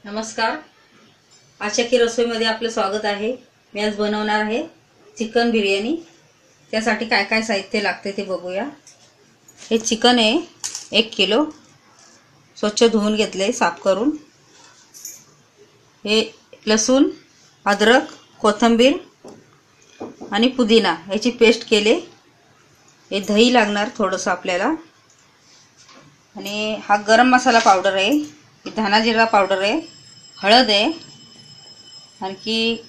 नमस्कार. आशा की रसोईमध्ये आपलं स्वागत आहे. मी आज बनवणार आहे चिकन बिर्याणी. त्यासाठी काय काय साहित्य लागते ते बघूया. हे चिकन आहे 1 किलो, स्वच्छ धुवून घेतले साफ करून. हे लसूण, अद्रक, कोथिंबीर आणि पुदिना याची पेस्ट केले. हे दही लागणार थोडंसं आपल्याला. आणि हा गरम मसाला पावडर आहे, ही धना जिरा पावडर आहे, हळद आहे. आणखी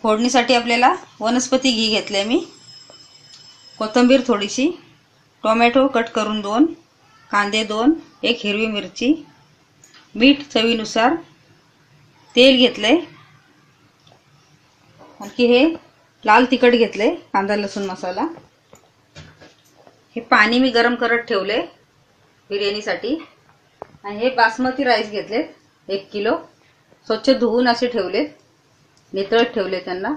फोडणीसाठी आपल्याला वनस्पती घी घेतले मी, कोथिंबीर थोडीशी, टोमॅटो कट करून 2, कांदे 2, 1 हिरवी मिरची, मीठ चवीनुसार, तेल घेतले. आणखी हे लाल तिखट घेतले, कांदा लसूण मसाला. हे पाणी मी गरम करत ठेवले बिर्याणीसाठी. आणि हे बासमती राईस घेतले 1 किलो, स्वच्छ धुवून असे ठेवलेत, नितळत ठेवले त्यांना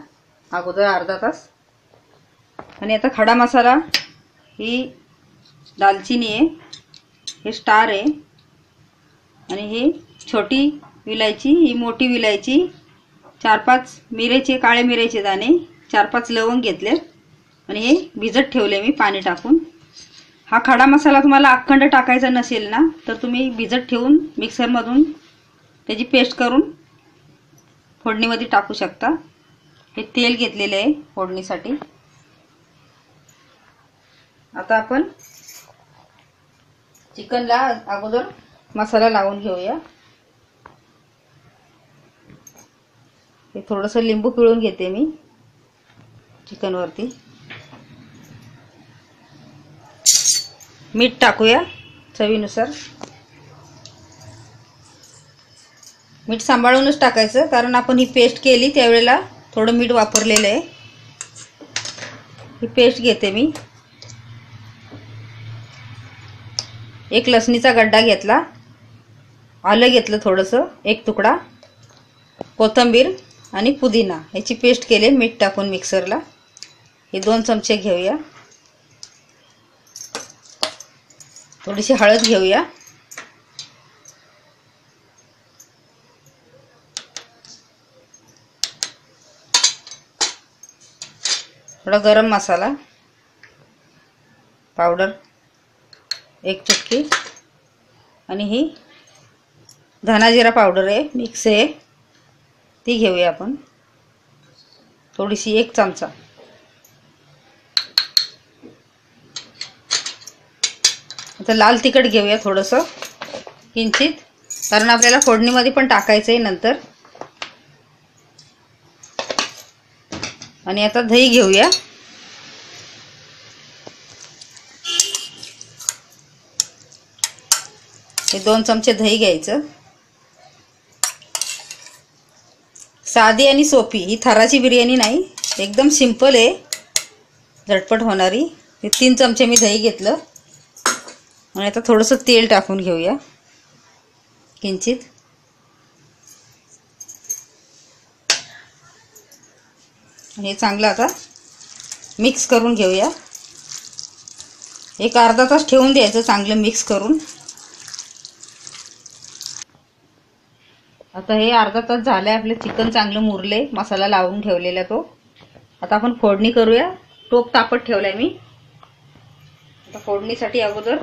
अगोदर अर्धा तास. आणि आता खडा मसाला, ही दालचिनी आहे, हे स्टार आहे, आणि ही छोटी विलायची, ही मोठी विलायची, 4-5 मिरेचे, काळे मिरेचे दाणे, 4-5 लवंग घेतले. आणि हे भिजत ठेवले मी पाणी टाकून. हा खडा मसाला तुम्हाला अखंड टाकायचा नसेल ना, तर तुम्ही भिजत ठेवून मिक्सरमधून त्याची पेस्ट करून फोडणीमध्ये टाकू शकता. हे तेल घेतलेले आहे फोडणीसाठी. आता आपण चिकनला अगोदर मसाला लावून घेऊया. हे थोडंसं लिंबू पिळून घेते मी चिकनवरती. मीठ टाकूया चवीनुसार. मीठ सांभाळूनच टाकायचं, कारण आपण ही पेस्ट केली त्यावेळेला थोडं मीठ वापरलेलं आहे. ही पेस्ट घेते मी. 1 लसणीचा गड्डा घेतला, आलं घेतलं थोडंसं 1 तुकडा, कोथिंबीर आणि पुदिना याची पेस्ट केले मीठ टाकून मिक्सरला. हे 2 चमचे घेऊया. थोडीशी हळद घेऊया. थोडा गरम मसाला पावडर 1 चुटकी. आणि ही धना जिरा पावडर आहे, मिक्स आहे, ती घेऊया आपण थोडीशी, 1 चमचा. आता लाल तिखट घेऊया थोडंसं किंचित, कारण आपल्याला फोडणीमध्ये पण टाकायचं आहे नंतर. आणि आता दही घेऊया. हे 2 चमचे दही घ्यायचं. साधी आणि सोपी ही थराची बिर्याणी नाही, एकदम सिंपल आहे, झटपट होणारी. हे 3 चमचे मी दही घेतलं. आणि आता थोडंसं तेल टाकून घेऊया किंचित. हे चांगलं आता मिक्स करून घेऊया. एक अर्धा तास ठेवून द्यायचं चांगलं मिक्स करून. आता हे अर्धा तास झाले, आपले चिकन चांगलं मुरले, मसाला लावून ठेवलेला तो. आता आपण फोडणी करूया. टोप तापत ठेवलाय मी. आता फोडणीसाठी अगोदर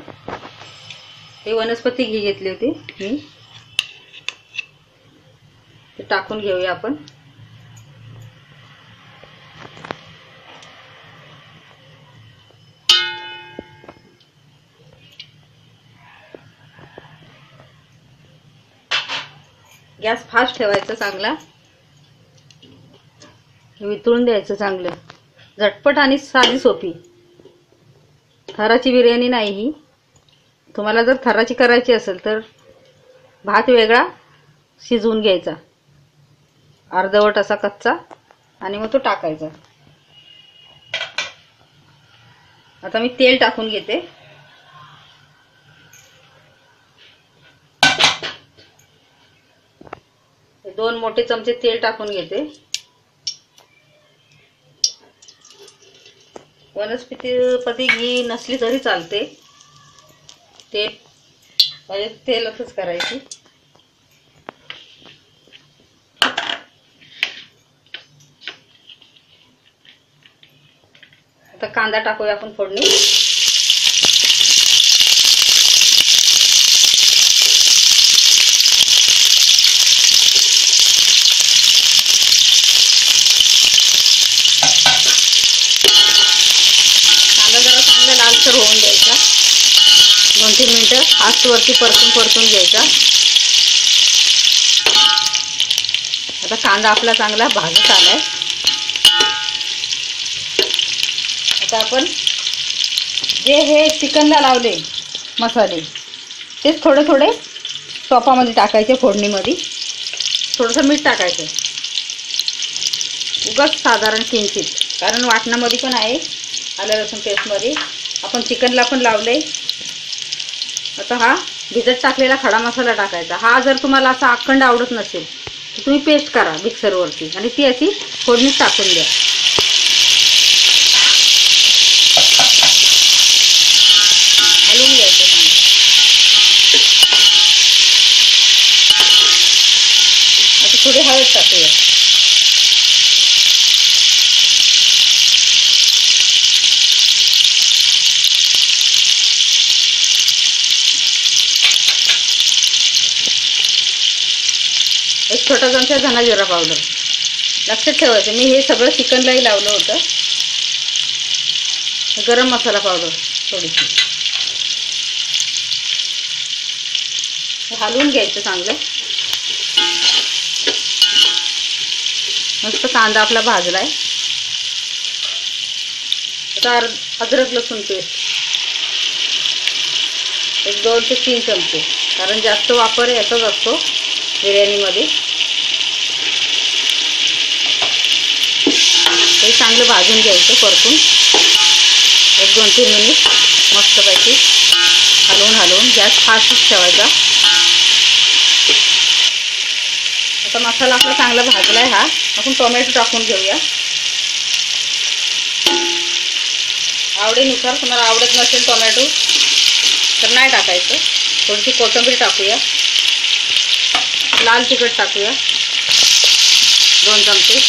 हे वनस्पती घी घेतली होती मी, ते टाकून घेऊया आपण. गॅस फास्ट ठेवायचा चांगला. वितळून द्यायचं चांगलं. झटपट आणि साधी सोपी थराची बिर्याणी नाही ही. तुम्हाला जर थराची करायची असेल तर भात वेगळा शिजवून घ्यायचा, अर्धवट असा कच्चा, आणि मग तो टाकायचा. आता मी तेल टाकून घेते. हे 2 मोठे चमचे तेल टाकून घेते. वनस्पती घी नसली तरी चालते, तेल तेलातच करायची. कांदा टाकूया आपण फोडणी. कांदा जरा चांगला लालसर होऊन द्यायचा. 2-3 मिनिटं आस्त वरती परतून घ्यायचा. आता कांदा आपला चांगला भाजत आलाय. आता आपण जे हे चिकनला लावले मसाले तेच थोडे थोडे टोपामध्ये टाकायचे. फोडणीमध्ये थोडंसं मीठ टाकायचं, उगाच साधारण किंचित, कारण वाटणामध्ये पण आहे आलं लसूण पेस्टमध्ये. आपण चिकनला पण लावले. आता हा भिजत टाकलेला खडा मसाला टाकायचा. हा जर तुम्हाला असा अखंड आवडत नसेल तर तुम्ही पेस्ट करा मिक्सरवरती आणि ती अशी फोडणीत टाकून द्या. हलवून घ्यायचं चांगलं. आता थोडी हळद टाकूया. एक छोटा चमचा धना जिरा पावडर. लक्षात ठेवायचं मी हे सगळं चिकनलाही लावलं होतं. गरम मसाला पावडर थोडीशी. हलवून घ्यायचं चांगलं. मस्त कांदा आपला भाजलाय. आता अद्रक लसूण पेस्ट एक 2 ते 3 चमचे, कारण जास्त वापर याचाच असतो बिर्याणीमध्ये. ते चांगलं भाजून घ्यायचं परतून 1-2-3 मिनिट मस्तपैकी हलवून गॅस फास्टच ठेवायचा. आता मसाला आपला चांगला भाजला आहे. हा आपण टोमॅटो टाकून घेऊया. आवडीनुसार. तुम्हाला आवडत नसेल टोमॅटो तर नाही टाकायचं. थोडीशी कोथिंबीर टाकूया. लाल तिखट टाकूया 2 चमचे.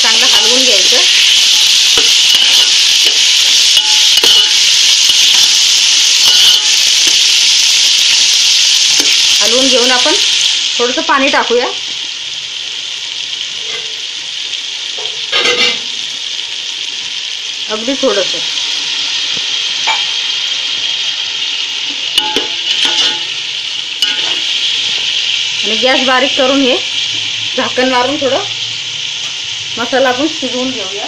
चांगलं हलवून घ्यायचं. हलवून घेऊन आपण थोडंसं पाणी टाकूया. अगदी थोडंसं. आणि गॅस बारीक करून हे झाकण मारून थोडं मसाला आपण शिजवून घेऊया.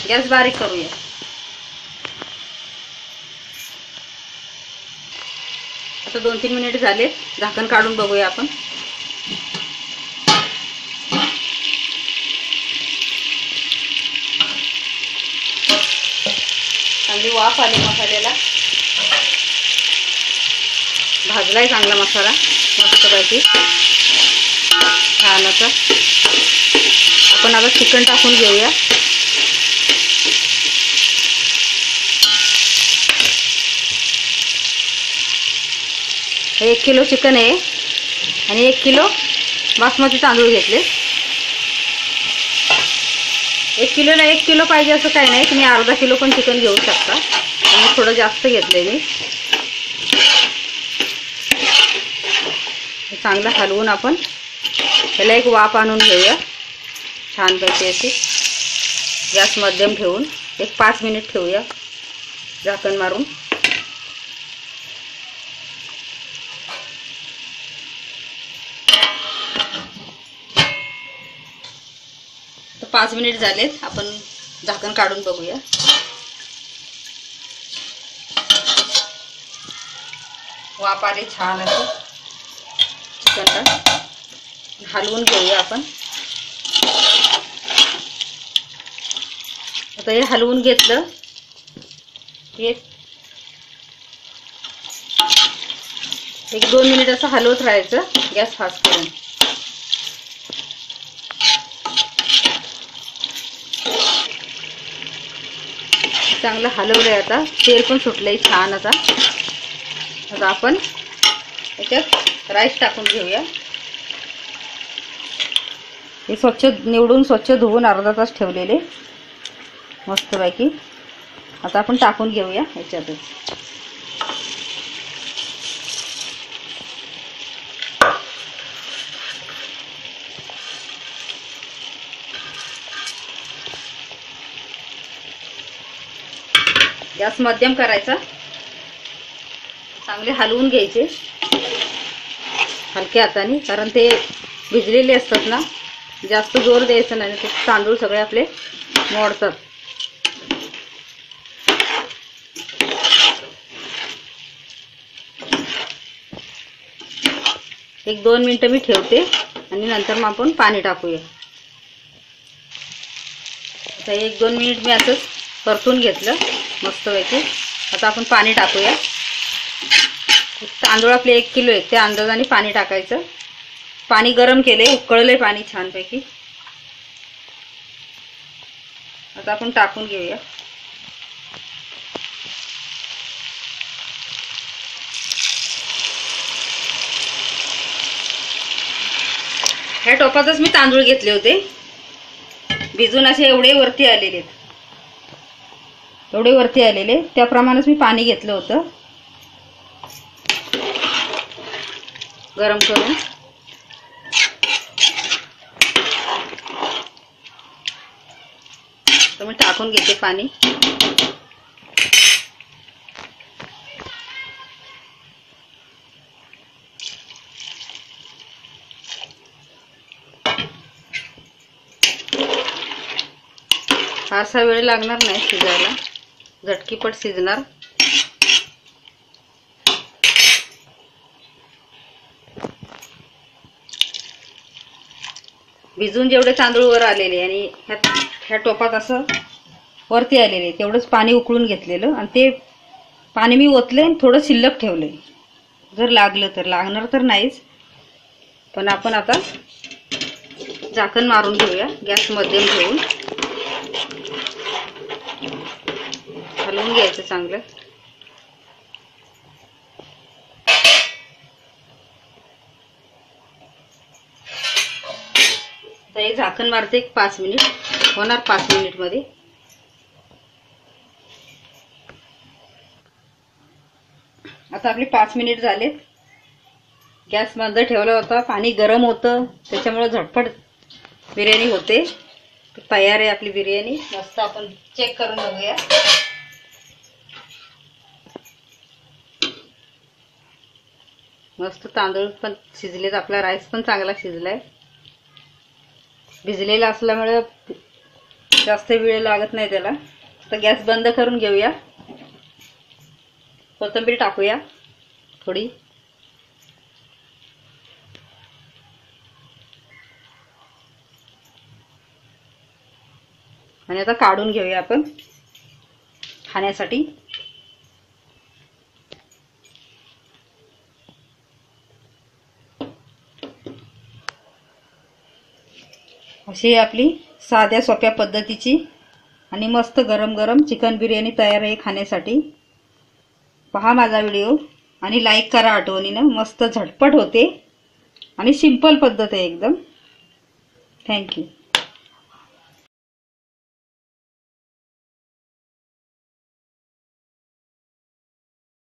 गॅस बारीक करूया. आता 2-3 मिनिट झाले. झाकण काढून बघूया आपण. चांगली वाफ आली मसाल्याला. भाजलाय चांगला मसाला मस्तपैकी छान असा. आपण आता चिकन टाकून घेऊया. हे 1 किलो चिकन आहे आणि 1 किलो बासमती तांदूळ घेतले. 1 किलोला 1 किलो पाहिजे असं काही नाही. तुम्ही अर्धा किलो पण चिकन घेऊ शकता. आणि थोडं जास्त घेतलंय मी. चांगलं हलवून आपण त्याला एक वाफ आणून घेऊया छानपैकी अशी. गॅस मध्यम ठेवून एक 5 मिनिट ठेवूया झाकण मारून. तर 5 मिनिट झालेत. आपण झाकण काढून बघूया. वाफ आली छान अशी चिकनला. हलवून घेऊया आपण. आता हे हलवून घेतलं की 1-2 मिनिट असं हलवत राहायचं गॅस फास्ट करून. चांगलं हलवलंय. आता तेल पण सुटलंय छान. आता आपण याच्यात राईस टाकून घेऊया. हे स्वच्छ निवडून स्वच्छ धुवून अर्धा तास ठेवलेले मस्तपैकी. आता आपण टाकून घेऊया याच्यातच. गॅस मध्यम करायचा. चांगले हलवून घ्यायचे हलक्या हाताने, कारण ते भिजलेले असतात ना. जास्त जोर द्यायचं नाही, ते तांदूळ सगळे आपले मोडतात. एक 2 मिनिटं मी ठेवते आणि नंतर मग आपण पाणी टाकूया. आता 1-2 मिनिट मी असंच परतून घेतलं मस्तपैकी. आता आपण पाणी टाकूया. तांदूळ आपले 1 किलो आहेत, त्या अंदाजाने पाणी टाकायचं. पाणी गरम केले, उकळले पाणी छानपैकी. आता आपण टाकून घेऊया. ह्या टोपातच मी तांदूळ घेतले होते, भिजून असे एवढे वरती आलेले. एवढे वरती आलेले त्याप्रमाणेच मी पाणी घेतलं होतं गरम करून. तर मी टाकून घेते पाणी. फारसा वेळ लागणार नाही शिजायला, झटकीपट शिजणार. भिजून जेवढे तांदूळ वर आलेले आणि ह्या टोपात असं वरती आलेले तेवढंच पाणी उकळून घेतलेलं, आणि ते पाणी मी ओतले आणि थोडं शिल्लक ठेवले. जर लागलं तर, लागणार तर नाहीच. पण आपण आता झाकण मारून घेऊया. गॅस मध्यम ठेवून हलवून घ्यायचं चांगलं. तर हे झाकण मारते एक 5 मिनिट, होणार 5 मिनिट मध्ये. आता आपले 5 मिनिट झालेत. गॅस बंद ठेवला होता, पाणी गरम होतं, त्याच्यामुळे झटपट बिर्याणी होते. तयार आहे आपली बिर्याणी. मस्त आपण चेक करून बघूया. मस्त तांदूळ पण शिजलेत, आपला राईस पण चांगला शिजलाय. भिजलेला असल्यामुळे जास्त वेळ लागत नाही त्याला. आता गॅस बंद करून घेऊया. कोथिंबीर टाकूया थोडी. आणि आता काढून घेऊया आपण खाण्यासाठी. अशी आपली साध्या सोप्या पद्धतीची आणि मस्त गरम गरम चिकन बिर्याणी तयार आहे खाण्यासाठी. पहा माझा व्हिडिओ आणि लाईक करा आठवणीनं. मस्त झटपट होते आणि सिंपल पद्धत आहे एकदम. थँक्यू.